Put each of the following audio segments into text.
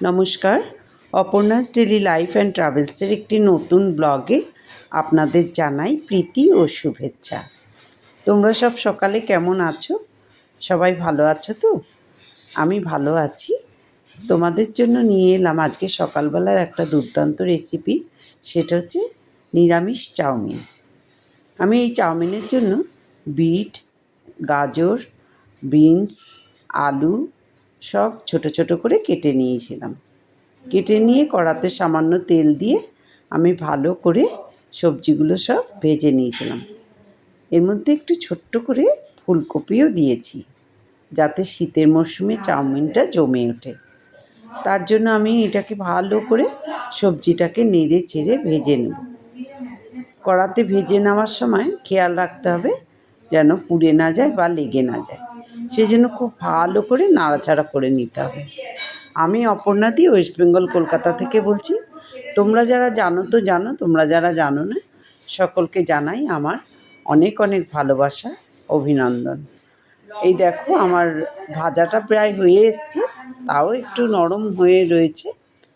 নমস্কার, Aparna's daily life and ট্রাভেলসের একটি নতুন ব্লগে আপনাদের জানাই প্রীতি ও শুভেচ্ছা। তোমরা সব সকালে কেমন আছো? সবাই ভালো আছো তো? আমি ভালো আছি। তোমাদের জন্য নিয়ে এলাম আজকে সকালবেলার একটা দুর্দান্ত রেসিপি, সেটা হচ্ছে নিরামিষ চাউমিন। আমি এই চাউমিনের জন্য বিট, গাজর, বিনস, আলু সব ছোট ছোট করে কেটে নিয়েছিলাম। কেটে নিয়ে কড়াতে সামান্য তেল দিয়ে আমি ভালো করে সবজিগুলো সব ভেজে নিয়েছিলাম। এর মধ্যে একটু ছোট্ট করে ফুলকপিও দিয়েছি, যাতে শীতের মরশুমে চাউমিনটা জমে ওঠে। তার জন্য আমি এটাকে ভালো করে সবজিটাকে নেড়ে চেড়ে ভেজে নেব। কড়াতে ভেজে নেওয়ার সময় খেয়াল রাখতে হবে যেন পুড়ে না যায় বা লেগে না যায়, সেই জন্য খুব ভালো করে নাড়াচাড়া করে নিতে হবে। আমি অপর্ণাদি, ওয়েস্ট বেঙ্গল, কলকাতা থেকে বলছি। তোমরা যারা জানো তো জানো, তোমরা যারা জানো না সকলকে জানাই আমার অনেক অনেক ভালোবাসা, অভিনন্দন। এই দেখো আমার ভাজাটা প্রায় হয়ে এসছে, তাও একটু নরম হয়ে রয়েছে।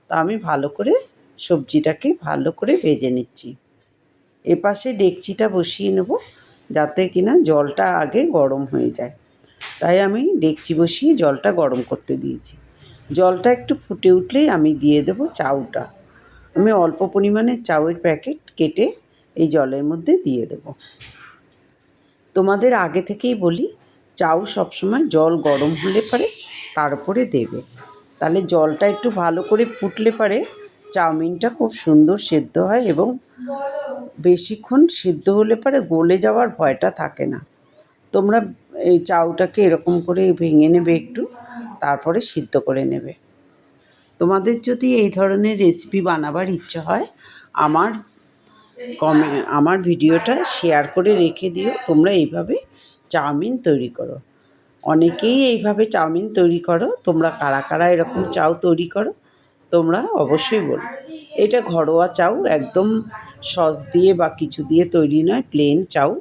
তো আমি ভালো করে সবজিটাকে ভালো করে ভেজে নিচ্ছি। এপাশে ডেকচিটা বসিয়ে নেব, যাতে কিনা জলটা আগে গরম হয়ে যায়। তাই আমি ডেকচি বসিয়ে জলটা গরম করতে দিয়েছি। জলটা একটু ফুটে উঠলেই আমি দিয়ে দেব চাউটা। আমি অল্প পরিমাণে চাউয়ের প্যাকেট কেটে এই জলের মধ্যে দিয়ে দেব। তোমাদের আগে থেকেই বলি, চাউ সবসময় জল গরম হলে পারে তারপরে দেবে, তাহলে জলটা একটু ভালো করে ফুটলে পারে চাউমিনটা খুব সুন্দর সেদ্ধ হয় এবং বেশিক্ষণ সিদ্ধ হলে পারে গলে যাওয়ার ভয়টা থাকে না। তোমরা এই চাউটাকে এরকম করে ভেঙে নেবে একটু, তারপরে সিদ্ধ করে নেবে। তোমাদের যদি এই ধরনের রেসিপি বানাবার ইচ্ছে হয়, আমার ভিডিওটা শেয়ার করে রেখে দিও। তোমরা এইভাবে চাউমিন তৈরি করো। অনেকেই এইভাবে চাউমিন তৈরি করো। তোমরা কারা কারা এরকম চাউ তৈরি করো তোমরা অবশ্যই বলো। এটা ঘরোয়া চাউ, একদম সস দিয়ে বা কিছু দিয়ে তৈরি নয়, প্লেন চাউ।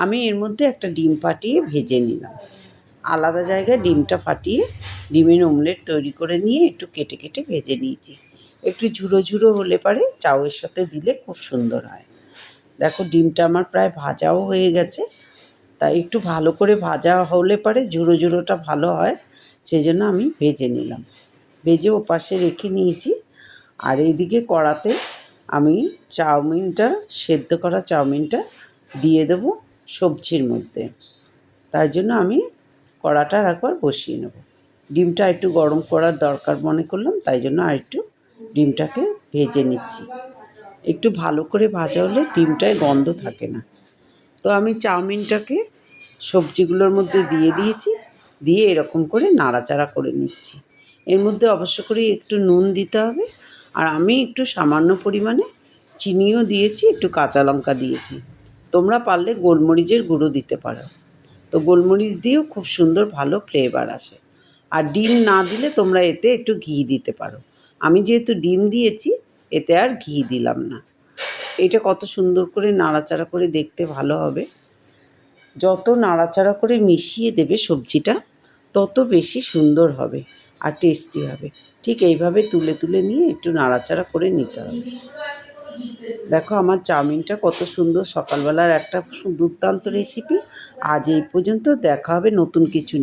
আমি এর মধ্যে একটা ডিম ফাটিয়ে ভেজে নিলাম। আলাদা জায়গায় ডিমটা ফাটিয়ে ডিমের অমলেট তৈরি করে নিয়ে একটু কেটে কেটে ভেজে নিয়েছি। একটু ঝুরো ঝুরো হলে পারে চাউয়ের সাথে দিলে খুব সুন্দর হয়। দেখো ডিমটা আমার প্রায় ভাজাও হয়ে গেছে, তাই একটু ভালো করে ভাজা হলে পারে ঝুরো ঝুরোটা ভালো হয়, সেই জন্য আমি ভেজে নিলাম। ভেজে ওপাশে রেখে নিয়েছি। আর এইদিকে কড়াতে আমি সেদ্ধ করা চাউমিনটা দিয়ে দেবো সবজির মধ্যে। তাই জন্য আমি কড়াটা একবার বসিয়ে নেব। ডিমটা একটু গরম করার দরকার মনে করলাম, তাই জন্য আর একটু ডিমটাকে ভেজে নিচ্ছি। একটু ভালো করে ভাজা হলে ডিমটায় গন্ধ থাকে না। তো আমি চাউমিনটাকে সবজিগুলোর মধ্যে দিয়ে দিয়েছি, দিয়ে এরকম করে নাড়াচাড়া করে নিচ্ছি। এর মধ্যে অবশ্য করে একটু নুন দিতে হবে, আর আমি একটু সামান্য পরিমাণে চিনিও দিয়েছি, একটু কাঁচা লঙ্কা দিয়েছি। তোমরা পারলে গোলমরিচের গুঁড়ো দিতে পারো। তো গোলমরিচ দিয়েও খুব সুন্দর ভালো ফ্লেভার আসে। আর ডিম না দিলে তোমরা এতে একটু ঘি দিতে পারো। আমি যেহেতু ডিম দিয়েছি, এতে আর ঘি দিলাম না। এটা কত সুন্দর করে নাড়াচাড়া করে দেখতে ভালো হবে। যত নাড়াচাড়া করে মিশিয়ে দেবে সবজিটা, তত বেশি সুন্দর হবে আর টেস্টি হবে। ঠিক এইভাবে তুলে তুলে নিয়ে একটু নাড়াচাড়া করে নিতে হবে। দেখো আমার চাউমিনটা কত সুন্দর, সকালবেলার একটা দুর্দান্ত রেসিপি। আজ এই পর্যন্ত, দেখা হবে নতুন কিছু নিয়ে।